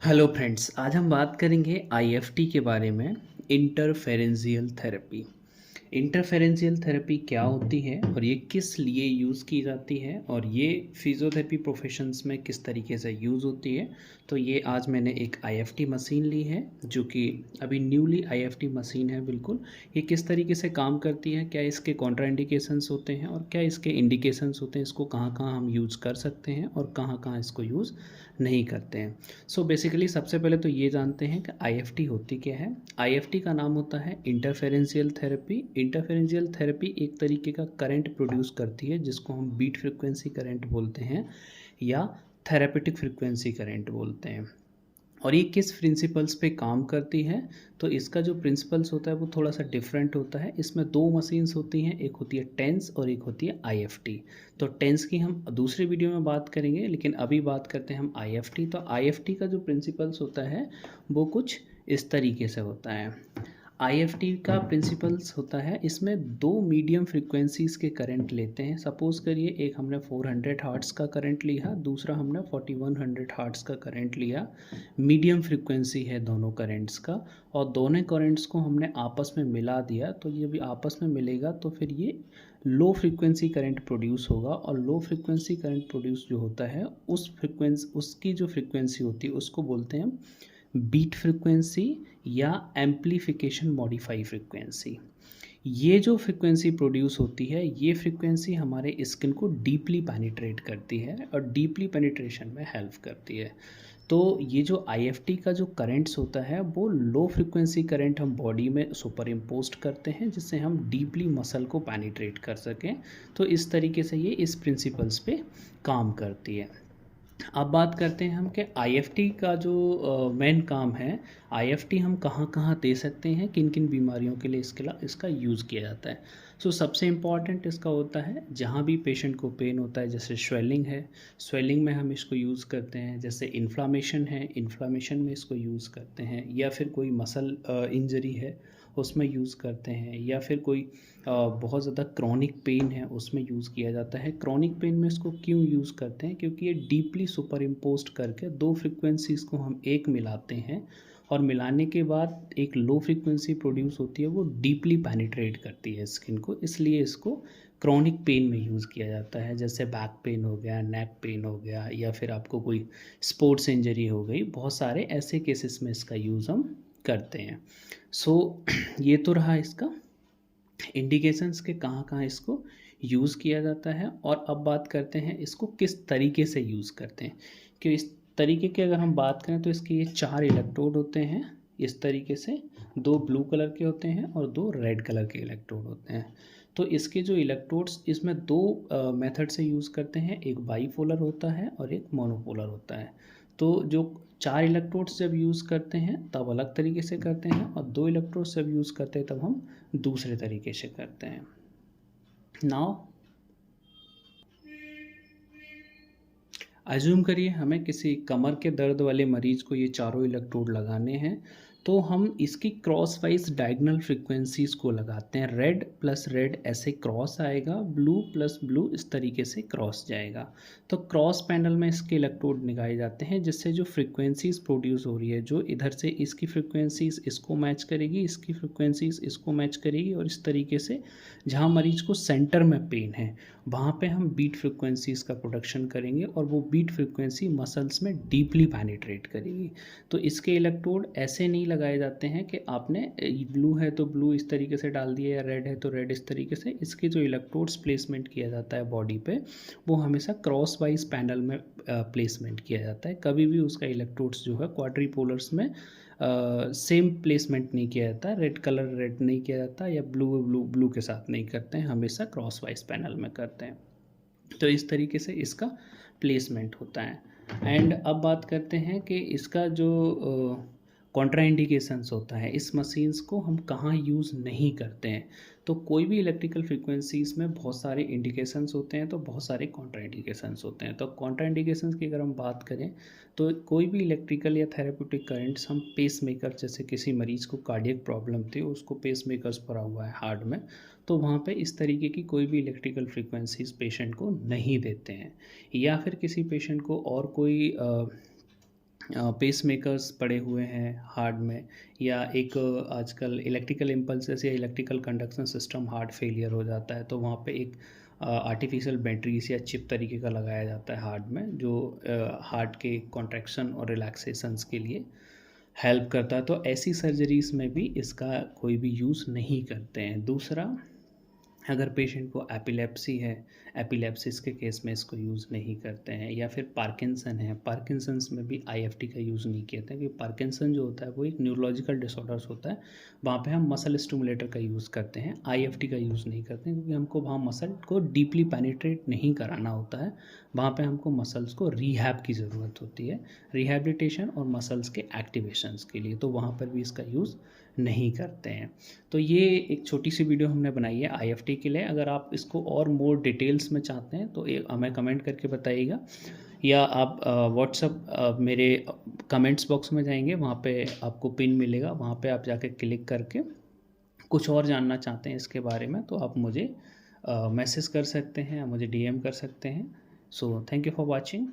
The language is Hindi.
हेलो फ्रेंड्स, आज हम बात करेंगे आईएफटी के बारे में। इंटरफेरेंशियल थेरेपी। इंटरफेरेंशियल थेरेपी क्या होती है और ये किस लिए यूज़ की जाती है और ये फिजियोथेरेपी प्रोफेशंस में किस तरीके से यूज़ होती है। तो ये आज मैंने एक आईएफटी मशीन ली है जो कि अभी न्यूली आईएफटी मशीन है। बिल्कुल ये किस तरीके से काम करती है, क्या इसके कॉन्ट्राइंडिकेशंस होते हैं और क्या इसके इंडिकेशंस होते हैं, इसको कहाँ कहाँ हम यूज़ कर सकते हैं और कहाँ कहाँ इसको यूज़ नहीं करते हैं। सो बेसिकली सबसे पहले तो ये जानते हैं कि आईएफटी होती क्या है। आईएफटी का नाम होता है इंटरफेरेंशियल थेरेपी। इंटरफेरेंशियल थेरेपी एक तरीके का करंट प्रोड्यूस करती है जिसको हम बीट फ्रिक्वेंसी करंट बोलते हैं या थेरेपेटिक फ्रिक्वेंसी करंट बोलते हैं। और ये किस प्रिंसिपल्स पे काम करती है, तो इसका जो प्रिंसिपल्स होता है वो थोड़ा सा डिफरेंट होता है। इसमें दो मशीन्स होती हैं, एक होती है टेंस और एक होती है आईएफटी। तो टेंस की हम दूसरी वीडियो में बात करेंगे, लेकिन अभी बात करते हैं हम आईएफटी। तो आईएफटी का जो प्रिंसिपल्स होता है वो कुछ इस तरीके से होता है। आईएफटी का प्रिंसिपल्स होता है, इसमें दो मीडियम फ्रिक्वेंसीज़ के करंट लेते हैं। सपोज करिए एक हमने 400 हार्ट्स का करंट लिया, दूसरा हमने 4100 हार्ट्स का करंट लिया। मीडियम फ्रिक्वेंसी है दोनों करंट्स का, और दोनों करंट्स को हमने आपस में मिला दिया। तो ये भी आपस में मिलेगा तो फिर ये लो फ्रिक्वेंसी करंट प्रोड्यूस होगा। और लो फ्रिक्वेंसी करंट प्रोड्यूस जो होता है उसकी जो फ्रिक्वेंसी होती है उसको बोलते हैं हम बीट फ्रिक्वेंसी या एम्प्लीफिकेशन मॉडिफाई फ्रिक्वेंसी। ये जो फ्रिक्वेंसी प्रोड्यूस होती है ये फ्रिक्वेंसी हमारे स्किन को डीपली पेनिट्रेट करती है और डीपली पेनिट्रेशन में हेल्प करती है। तो ये जो आईएफटी का जो करंट्स होता है वो लो फ्रिक्वेंसी करंट हम बॉडी में सुपर इम्पोस्ट करते हैं जिससे हम डीपली मसल को पेनिट्रेट कर सकें। तो इस तरीके से ये इस प्रिंसिपल्स पे काम करती है। अब बात करते हैं हम कि आईएफटी का जो मेन काम है, आईएफटी हम कहाँ कहाँ दे सकते हैं, किन किन बीमारियों के लिए इसका यूज़ किया जाता है। सो सबसे इम्पॉर्टेंट इसका होता है जहाँ भी पेशेंट को पेन होता है, जैसे स्वेलिंग है, स्वेलिंग में हम इसको यूज़ करते हैं। जैसे इन्फ्लामेशन है, इन्फ्लामेशन में इसको यूज़ करते हैं। या फिर कोई मसल इंजरी है उसमें यूज़ करते हैं। या फिर कोई बहुत ज़्यादा क्रॉनिक पेन है उसमें यूज़ किया जाता है। क्रॉनिक पेन में इसको क्यों यूज़ करते हैं, क्योंकि ये डीपली सुपर इम्पोस्ट करके दो फ्रिक्वेंसीज़ को हम एक मिलाते हैं और मिलाने के बाद एक लो फ्रिक्वेंसी प्रोड्यूस होती है, वो डीपली पेनिट्रेट करती है स्किन को, इसलिए इसको क्रॉनिक पेन में यूज़ किया जाता है। जैसे बैक पेन हो गया, नेक पेन हो गया, या फिर आपको कोई स्पोर्ट्स इंजरी हो गई, बहुत सारे ऐसे केसेस में इसका यूज़ हम करते हैं। सो ये तो रहा इसका इंडिकेशंस के कहाँ कहाँ इसको यूज़ किया जाता है। और अब बात करते हैं इसको किस तरीके से यूज़ करते हैं। कि इस तरीके की अगर हम बात करें तो इसके ये 4 इलेक्ट्रोड होते हैं इस तरीके से, 2 ब्लू कलर के होते हैं और 2 रेड कलर के इलेक्ट्रोड होते हैं। तो इसके जो इलेक्ट्रोड्स, इसमें दो मेथड से यूज़ करते हैं, एक बाईपोलर होता है और एक मोनोपोलर होता है। तो जो 4 इलेक्ट्रोड्स जब यूज़ करते हैं तब अलग तरीके से करते हैं, और 2 इलेक्ट्रोड्स जब यूज़ करते हैं तब हम दूसरे तरीके से करते हैं। नाउ अज्यूम करिए हमें किसी कमर के दर्द वाले मरीज़ को ये चारों इलेक्ट्रोड लगाने हैं, तो हम इसकी क्रॉस वाइज डायगोनल फ्रिक्वेंसीज़ को लगाते हैं। रेड प्लस रेड ऐसे क्रॉस आएगा, ब्लू प्लस ब्लू इस तरीके से क्रॉस जाएगा। तो क्रॉस पैनल में इसके इलेक्ट्रोड लगाए जाते हैं, जिससे जो फ्रिक्वेंसीज़ प्रोड्यूस हो रही है, जो इधर से इसकी फ्रिक्वेंसीज़ इसको मैच करेगी, इसकी फ्रिक्वेंसीज़ इसको मैच करेगी, और इस तरीके से जहाँ मरीज़ को सेंटर में पेन है वहाँ पे हम बीट फ्रिक्वेंसीज़ का प्रोडक्शन करेंगे, और वो बीट फ्रिक्वेंसी मसल्स में डीपली पेनिट्रेट करेगी। तो इसके इलेक्ट्रोड ऐसे नहीं लगाए जाते हैं कि आपने ब्लू है तो ब्लू इस तरीके से डाल दिया या रेड है तो रेड इस तरीके से। इसके जो इलेक्ट्रोड्स प्लेसमेंट किया जाता है बॉडी पे, वो हमेशा क्रॉस वाइज पैनल में प्लेसमेंट किया जाता है। कभी भी उसका इलेक्ट्रोड्स जो है क्वाड्रीपोलर्स में सेम प्लेसमेंट नहीं किया जाता, रेड कलर रेड नहीं किया जाता, या ब्लू ब्लू ब्लू के साथ नहीं करते हैं, हमेशा क्रॉस वाइज पैनल में करते हैं। तो इस तरीके से इसका प्लेसमेंट होता है। एंड अब बात करते हैं कि इसका जो कॉन्ट्राइंडिकेशंस होता है, इस मशीन्स को हम कहाँ यूज़ नहीं करते हैं। तो कोई भी इलेक्ट्रिकल फ्रिक्वेंसीज़ में बहुत सारे इंडिकेशंस होते हैं, तो बहुत सारे कॉन्ट्राइंडिकेशंस होते हैं। तो कॉन्ट्राइंडिकेशंस की अगर हम बात करें तो कोई भी इलेक्ट्रिकल या थेरेप्यूटिक करंट्स हम पेस मेकर, जैसे किसी मरीज़ को कार्डियक प्रॉब्लम थी, उसको पेस मेकर्स पड़ा हुआ है हार्ट में, तो वहाँ पे इस तरीके की कोई भी इलेक्ट्रिकल फ्रिक्वेंसीज पेशेंट को नहीं देते हैं। या फिर किसी पेशेंट को और कोई पेस मेकर्स पड़े हुए हैं हार्ट में, या एक आजकल इलेक्ट्रिकल इम्पल्सेस या electrical conduction system heart failure हो जाता है, तो वहाँ पे एक आर्टिफिशियल बैटरीज या चिप तरीके का लगाया जाता है हार्ट में, जो हार्ट के कॉन्ट्रैक्शन और रिलैक्सेशंस के लिए हेल्प करता है। तो ऐसी सर्जरीज़ में भी इसका कोई भी यूज़ नहीं करते हैं। दूसरा, अगर पेशेंट को एपिलेप्सी है, एपिलेप्सिस के केस में इसको यूज़ नहीं करते हैं, या फिर पार्किंसन है, पार्किंसंस में भी आईएफटी का यूज़ नहीं किया, क्योंकि पार्किंसन जो होता है वो एक न्यूरोलॉजिकल डिसऑर्डर्स होता है, वहाँ पे हम मसल स्टिमुलेटर का यूज़ करते हैं, आईएफटी का यूज़ नहीं करते हैं, क्योंकि हमको वहाँ मसल को डीपली पेनिट्रेट नहीं कराना होता है, वहाँ पे हमको मसल्स को रिहैब की ज़रूरत होती है, रिहैबिलिटेशन और मसल्स के एक्टिवेशंस के लिए, तो वहाँ पर भी इसका यूज़ नहीं करते हैं। तो ये एक छोटी सी वीडियो हमने बनाई है आईएफटी के लिए। अगर आप इसको और मोर डिटेल्स में चाहते हैं तो हमें कमेंट करके बताइएगा, या आप व्हाट्सअप मेरे कमेंट्स बॉक्स में जाएंगे, वहाँ पे आपको पिन मिलेगा, वहाँ पे आप जाके क्लिक करके कुछ और जानना चाहते हैं इसके बारे में तो आप मुझे मैसेज कर सकते हैं, मुझे डीएम कर सकते हैं। So thank you for watching.